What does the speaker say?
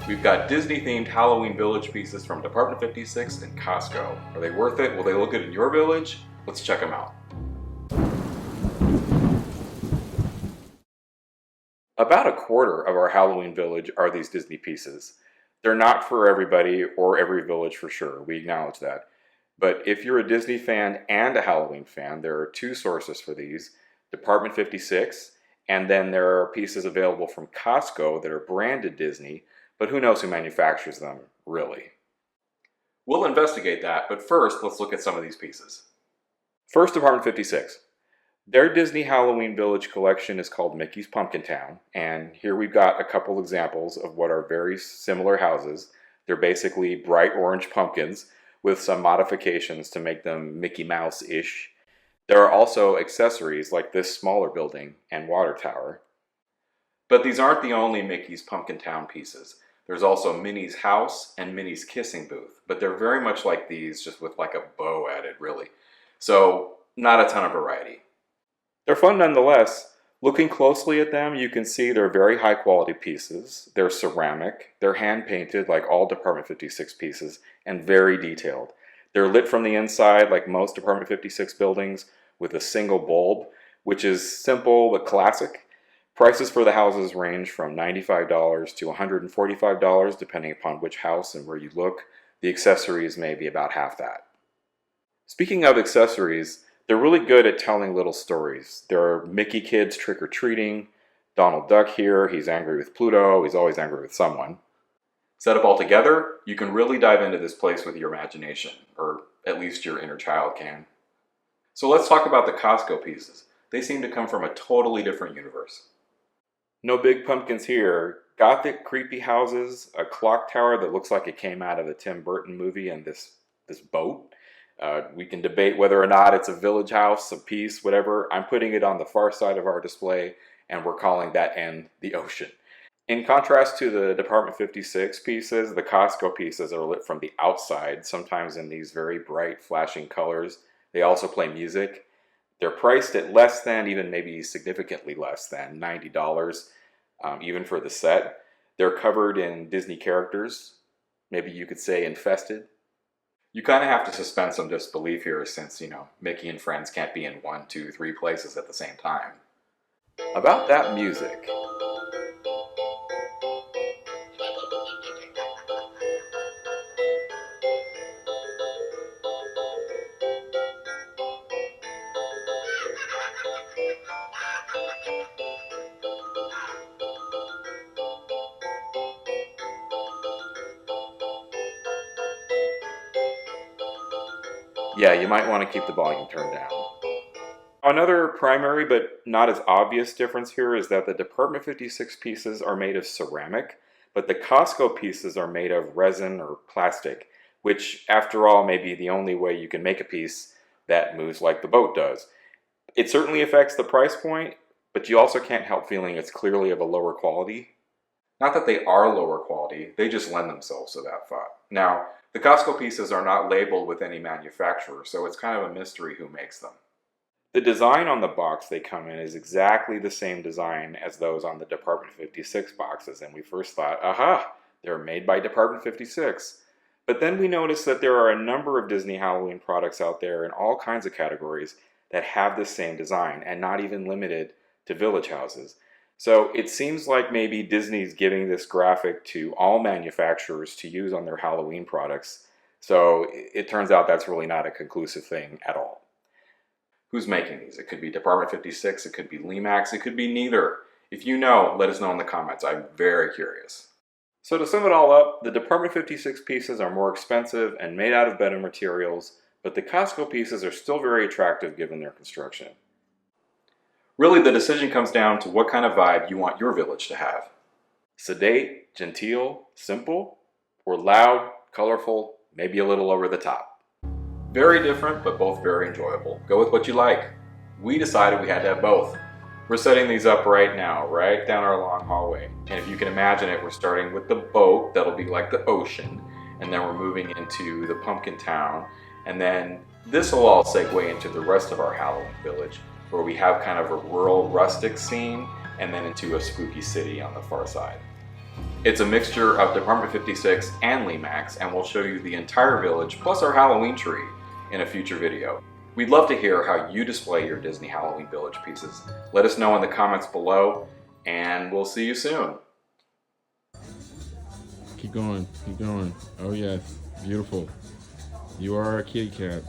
We've got Disney-themed Halloween Village pieces from Department 56 and Costco. Are they worth it? Will they look good in your village? Let's check them out. About a quarter of our Halloween village are these Disney pieces. They're not for everybody or every village for sure, we acknowledge that. But if you're a Disney fan and a Halloween fan, there are two sources for these, Department 56, and then there are pieces available from Costco that are branded Disney, but who knows who manufactures them, really. We'll investigate that, but first let's look at some of these pieces. First, Department 56. Their Disney Halloween Village collection is called Mickey's Pumpkin Town, and here we've got a couple examples of what are very similar houses. They're basically bright orange pumpkins with some modifications to make them Mickey Mouse-ish. There are also accessories like this smaller building and water tower. But these aren't the only Mickey's Pumpkin Town pieces. There's also Minnie's house and Minnie's kissing booth, but they're very much like these, just with like a bow added, really. So, not a ton of variety. They're fun nonetheless. Looking closely at them, you can see they're very high quality pieces. They're ceramic, they're hand painted like all Department 56 pieces, and very detailed. They're lit from the inside like most Department 56 buildings with a single bulb, which is simple but classic. Prices for the houses range from $95 to $145 depending upon which house and where you look. The accessories may be about half that. Speaking of accessories, they're really good at telling little stories. There are Mickey kids trick-or-treating, Donald Duck here, he's angry with Pluto, he's always angry with someone. Set up all together, you can really dive into this place with your imagination, or at least your inner child can. So let's talk about the Costco pieces. They seem to come from a totally different universe. No big pumpkins here. Gothic, creepy houses, a clock tower that looks like it came out of a Tim Burton movie, and this boat. We can debate whether or not it's a village house, a piece, whatever. I'm putting it on the far side of our display, and we're calling that end the ocean. In contrast to the Department 56 pieces, the Costco pieces are lit from the outside, sometimes in these very bright, flashing colors. They also play music. They're priced at less than, even maybe significantly less than, $90, even for the set. They're covered in Disney characters, maybe you could say infested. You kind of have to suspend some disbelief here since, Mickey and friends can't be in 1, 2, 3 places at the same time. About that music. Yeah, you might want to keep the volume turned down. Another primary but not as obvious difference here is that the Department 56 pieces are made of ceramic, but the Costco pieces are made of resin or plastic, which after all may be the only way you can make a piece that moves like the boat does. It certainly affects the price point, but you also can't help feeling it's clearly of a lower quality. Not that they are lower quality, they just lend themselves to that thought. Now, the Costco pieces are not labeled with any manufacturer, so it's kind of a mystery who makes them. The design on the box they come in is exactly the same design as those on the Department 56 boxes, and we first thought, aha, they're made by Department 56. But then we noticed that there are a number of Disney Halloween products out there in all kinds of categories that have this same design, and not even limited to village houses. So it seems like maybe Disney's giving this graphic to all manufacturers to use on their Halloween products. So it turns out that's really not a conclusive thing at all. Who's making these? It could be Department 56, it could be Limax, it could be neither. If you know, let us know in the comments. I'm very curious. So to sum it all up, the Department 56 pieces are more expensive and made out of better materials, but the Costco pieces are still very attractive given their construction. Really, the decision comes down to what kind of vibe you want your village to have. Sedate, genteel, simple, or loud, colorful, maybe a little over the top. Very different, but both very enjoyable. Go with what you like. We decided we had to have both. We're setting these up right now, right down our long hallway. And if you can imagine it, we're starting with the boat, that'll be like the ocean, and then we're moving into the pumpkin town, and then this will all segue into the rest of our Halloween village, where we have kind of a rural rustic scene, and then into a spooky city on the far side. It's a mixture of Department 56 and Limax, and we'll show you the entire village plus our Halloween tree in a future video. We'd love to hear how you display your Disney Halloween Village pieces. Let us know in the comments below, and we'll see you soon. Keep going, keep going. Oh yes, beautiful. You are a kitty cat.